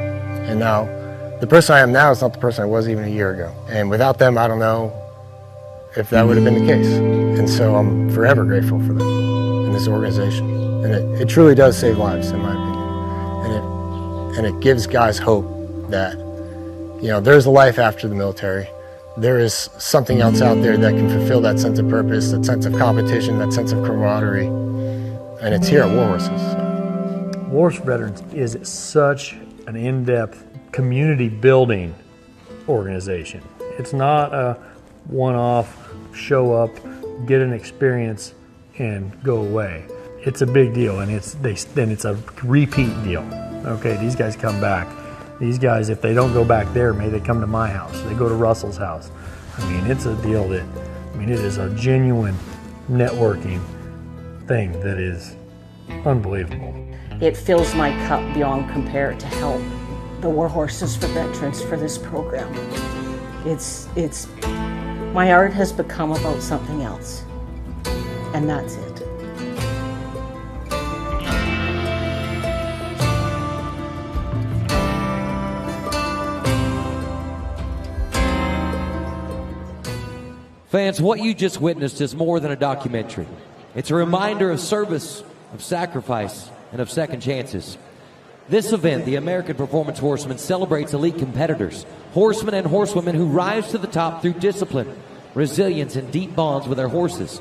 And now, the person I am now is not the person I was even a year ago. And without them, I don't know if that would have been the case. And so I'm forever grateful for them and this organization. And it truly does save lives, in my opinion. And it gives guys hope that, there's a life after the military. There is something else out there that can fulfill that sense of purpose, that sense of competition, that sense of camaraderie. And it's here at War Horses. So. War Horse Veterans is such an in-depth community building organization. It's not a one-off, show up, get an experience, and go away. It's a big deal, and it's a repeat deal. Okay, these guys come back. These guys, if they don't go back there, maybe they come to my house. They go to Russell's house. I mean, it's a deal it is a genuine networking thing that is unbelievable. It fills my cup beyond compare to help the War Horses for Veterans for this program. It's my art has become about something else, and that's it. Fans, what you just witnessed is more than a documentary. It's a reminder of service, of sacrifice, and of second chances. This event, the American Performance Horsemen, celebrates elite competitors, horsemen and horsewomen who rise to the top through discipline, resilience, and deep bonds with their horses.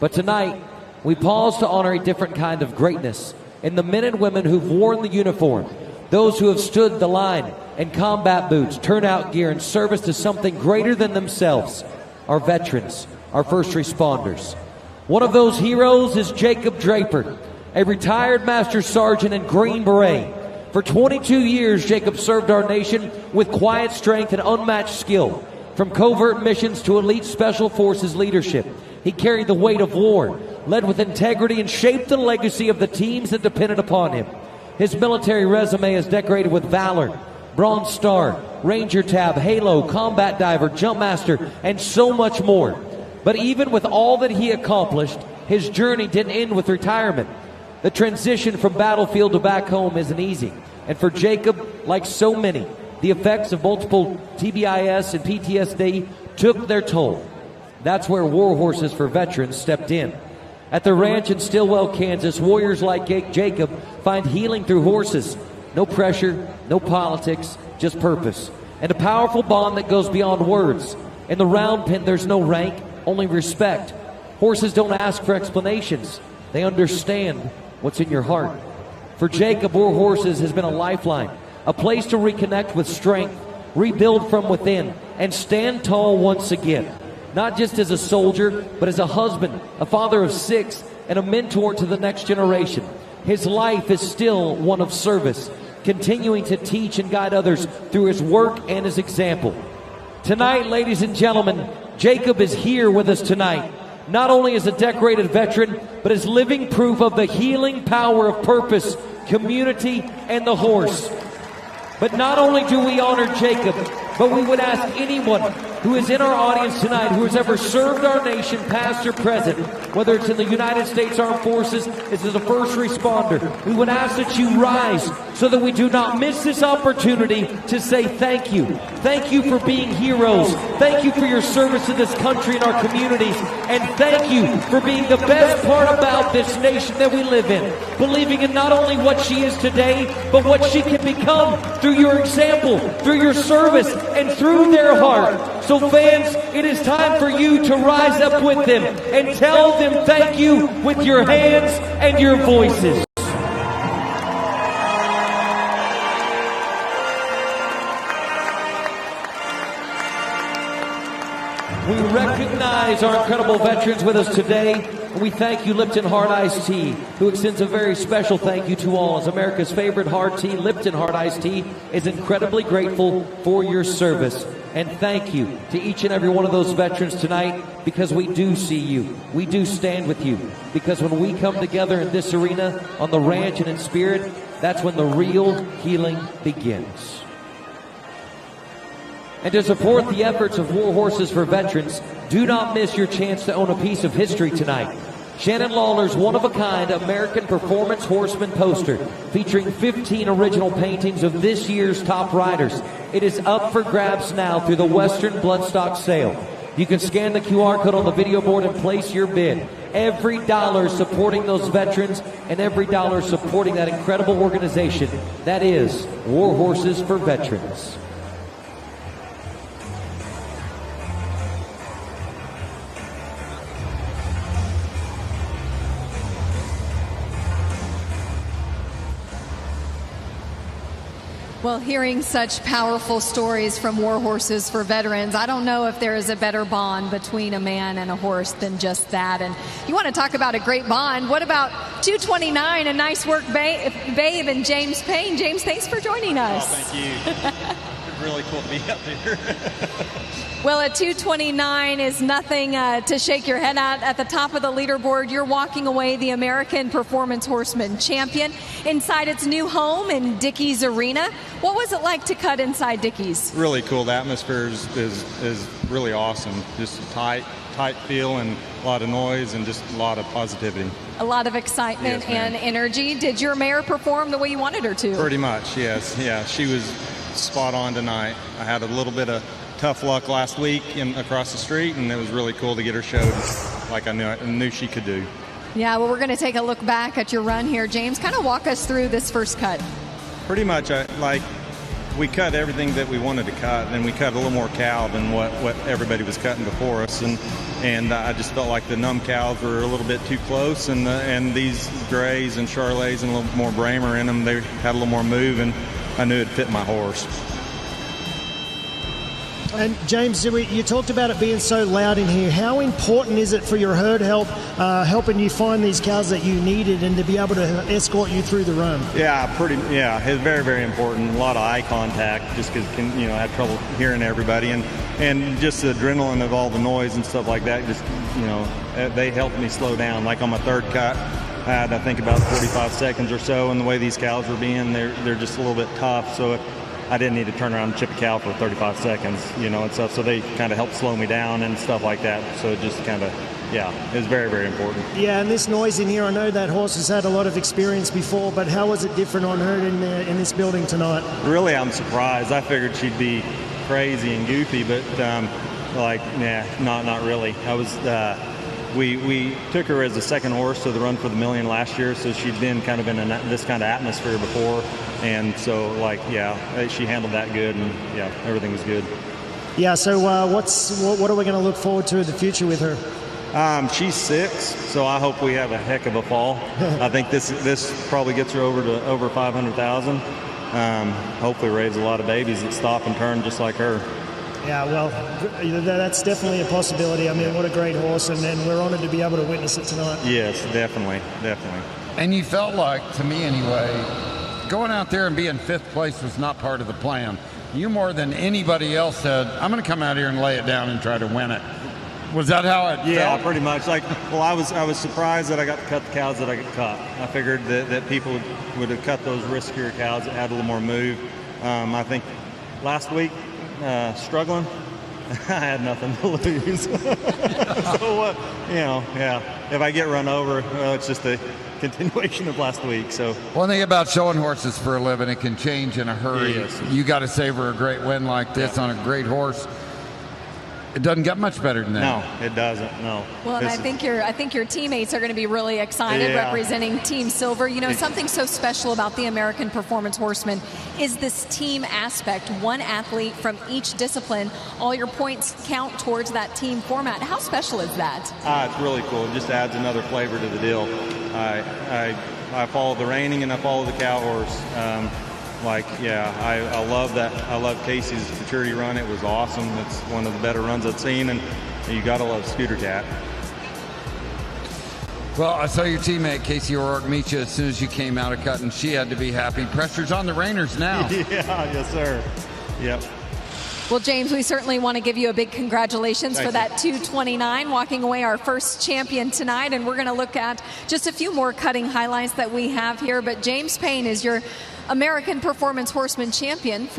But tonight, we pause to honor a different kind of greatness in the men and women who've worn the uniform, those who have stood the line in combat boots, turnout gear, in service to something greater than themselves, our veterans, our first responders. One of those heroes is Jacob Draper, a retired Master Sergeant in Green Beret. For 22 years, Jacob served our nation with quiet strength and unmatched skill. From covert missions to elite special forces leadership, he carried the weight of war, led with integrity, and shaped the legacy of the teams that depended upon him. His military resume is decorated with Valor, Bronze Star, Ranger Tab, Halo, Combat Diver, Jumpmaster, and so much more. But even with all that he accomplished, his journey didn't end with retirement. The transition from battlefield to back home isn't easy. And for Jacob, like so many, the effects of multiple TBIS and PTSD took their toll. That's where War Horses for Veterans stepped in. At the ranch in Stillwell, Kansas, warriors like Jacob find healing through horses. No pressure, no politics, just purpose. And a powerful bond that goes beyond words. In the round pen, there's no rank, only respect. Horses don't ask for explanations. They understand what's in your heart. For Jacob, War Horses has been a lifeline, a place to reconnect with strength, rebuild from within, and stand tall once again. Not just as a soldier, but as a husband, a father of 6, and a mentor to the next generation. His life is still one of service, continuing to teach and guide others through his work and his example. Tonight, ladies and gentlemen, Jacob is here with us tonight, not only as a decorated veteran, but as living proof of the healing power of purpose, community, and the horse. But not only do we honor Jacob, but we would ask anyone who is in our audience tonight who has ever served our nation, past or present, whether it's in the United States Armed Forces, as a first responder, we would ask that you rise so that we do not miss this opportunity to say thank you. Thank you for being heroes. Thank you for your service to this country and our communities. And thank you for being the best part about this nation that we live in. Believing in not only what she is today, but what she can become through your example, through your service, and through their heart. So fans, it is time for you to rise up with them and tell them thank you with your hands and your voices. We recognize our incredible veterans with us today. And we thank you, Lipton Hard Iced Tea, who extends a very special thank you to all. As America's favorite hard tea, Lipton Hard Iced Tea is incredibly grateful for your service. And thank you to each and every one of those veterans tonight, because we do see you. We do stand with you. Because when we come together in this arena, on the ranch and in spirit, that's when the real healing begins. And to support the efforts of War Horses for Veterans, do not miss your chance to own a piece of history tonight. Shannon Lawler's one-of-a-kind American Performance Horseman poster featuring 15 original paintings of this year's top riders. It is up for grabs now through the Western Bloodstock sale. You can scan the QR code on the video board and place your bid. Every dollar supporting those veterans and every dollar supporting that incredible organization, that is War Horses for Veterans. Well, hearing such powerful stories from War Horses for Veterans, I don't know if there is a better bond between a man and a horse than just that. And you want to talk about a great bond. What about 229 and nice work, Babe and James Payne? James, thanks for joining us. Oh, thank you. Really cool to be up here. Well, a 229 is nothing to shake your head at the top of the leaderboard. You're walking away the American Performance Horseman champion inside its new home in Dickies Arena. What was it like to cut inside Dickies? Really cool. The atmosphere is really awesome. Just a tight feel and a lot of noise and just a lot of positivity. A lot of excitement and energy. Did your mare perform the way you wanted her to? Pretty much, yes. Yeah, she was spot on tonight. I had a little bit of tough luck last week across the street, and it was really cool to get her showed like I knew she could do. Yeah, well, we're going to take a look back at your run here. James, kind of walk us through this first cut. Pretty much, we cut everything that we wanted to cut, and we cut a little more cow than what everybody was cutting before us, and I just felt like the numb cows were a little bit too close, and these grays and Charolais and a little more Bramer in them, they had a little more move, and I knew it fit my horse. And James, you talked about it being so loud in here. How important is it for your herd help, helping you find these cows that you needed and to be able to escort you through the run? Yeah, it's very, very important. A lot of eye contact, just because I had trouble hearing everybody, and just the adrenaline of all the noise and stuff like that. Just they helped me slow down. Like on my third cut, I had I think about 45 seconds or so, and the way these cows were being, they're just a little bit tough. So I didn't need to turn around and chip a cow for 35 seconds, and stuff. So they kind of helped slow me down and stuff like that. So it just kind of, it was very, very important. Yeah, and this noise in here, I know that horse has had a lot of experience before, but how was it different on her in this building tonight? Really, I'm surprised. I figured she'd be crazy and goofy, but not really. I was. We took her as a second horse to the Run for the Million last year, so she'd been kind of in this kind of atmosphere before, and so she handled that good, and everything was good. Yeah. So what are we going to look forward to in the future with her? She's 6, so I hope we have a heck of a fall. I think this probably gets her over 500,000. Hopefully raise a lot of babies that stop and turn just like her. Yeah, well, that's definitely a possibility. I mean, what a great horse, and we're honored to be able to witness it tonight. Yes, definitely. And you felt like, to me anyway, going out there and being 5th place was not part of the plan. You more than anybody else said, I'm going to come out here and lay it down and try to win it. Was that how it felt? Yeah, pretty much. I was surprised that I got to cut the cows that I could cut. I figured that people would have cut those riskier cows that had a little more move. I think last week, struggling, I had nothing to lose. So if I get run over, it's just a continuation of last week. So one thing about showing horses for a living, it can change in a hurry. Yes. You got to savor a great win like this on a great horse. It doesn't get much better than that. No, it doesn't. No. Well, and I think your teammates are going to be really excited representing Team Silver. Something so special about the American Performance Horsemen is this team aspect. One athlete from each discipline. All your points count towards that team format. How special is that? It's really cool. It just adds another flavor to the deal. I follow the reining and I follow the cow horse. I love that. I love Casey's maturity run. It was awesome. It's one of the better runs I've seen, and you got to love Scooter Cat. Well, I saw your teammate Casey O'Rourke meet you as soon as you came out of cutting. She had to be happy. Pressure's on the reiners now. Yes, sir. Yep. Well, James, we certainly want to give you a big congratulations for that 229, walking away our first champion tonight. And we're going to look at just a few more cutting highlights that we have here. But James Payne is your American Performance Horseman champion.